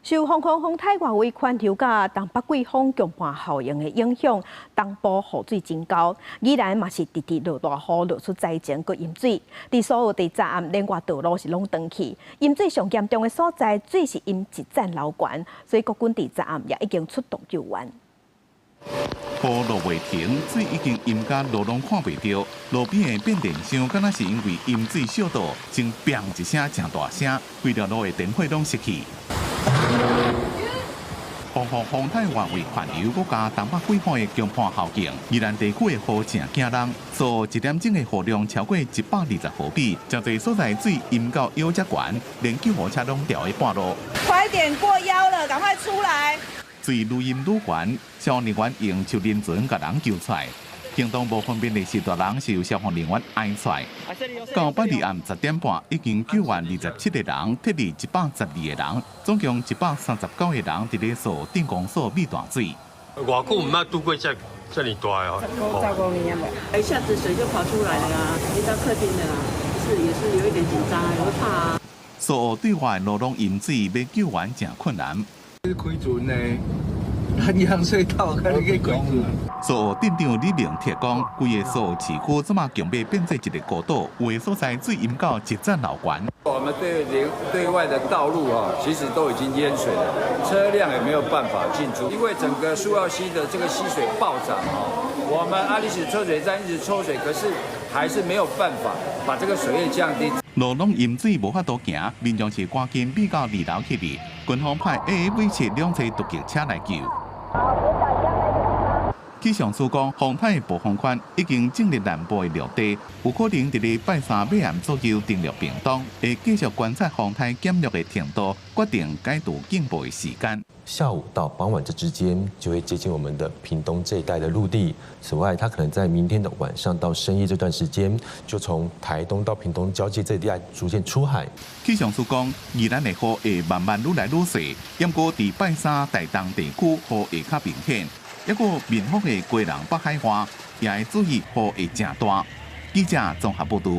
受防空风台外围环流甲东北季风强盘效应的影响，东部雨水真高，宜兰嘛是直直落大雨，落出灾情佮淹水。伫所有地站连外道路是拢断去，淹水上严重的所在，水是因一站流悬，所以各军地站也已经出动救援。雨落未停，水已经淹甲路拢看袂到，路边的变电箱敢若是因为淹水烧到，先砰一声真大声，规条路的电火拢熄去。防台外围环流，佮加东北季风的强盘效应，宜兰地区的雨正惊人，所1点钟的雨量超过120毫米，真侪所在水淹到腰只悬，连救护车拢掉在半路。快点过腰了，赶快出来！水愈淹愈悬，消防人员用手电船把人救出来。行动无方便的10大人是由消防人员挨出来。到8日暗10点半，已经救援27个人，撤离112个人，总共139个人伫咧所电工所灭断水。偌久唔捌拄过这么大哦！照顾你一下子水就跑出来了啊，回到客厅了啦，也是有一点紧张，也会怕啊。所对外路拢淹水，要救援真困难。开船呢？南洋隧道，看你去开船。所店长李明铁讲，规个所市区怎么强要变做一个孤岛，有的所在水淹到一站流悬。我们对外的道路其实都已经淹水了，车辆也没有办法进出，因为整个苏澳溪的这个溪水暴涨我们阿里史抽水站一直抽水，可是还是没有办法把这个水位降低。路拢淹水无法度行，民众是赶紧避到2楼去哩。军方派 AA-27 2车突击车来救。气象署讲，风台暴风圈已经进入南部的陆地，有可能伫咧拜三尾暗左右登陆屏东，会继续观察风台减弱的程度，决定改度警报的时间。下午到傍晚这之间就会接近我们的屏东这一带的陆地。此外，它可能在明天的晚上到深夜这段时间，就从台东到屏东交界这一带逐渐出海。气象署讲，宜兰的雨会慢慢愈来愈细，不过伫拜三台东地区雨会较明显。一个面北的归人北海岸也会注意雨会正大。记者综合报道。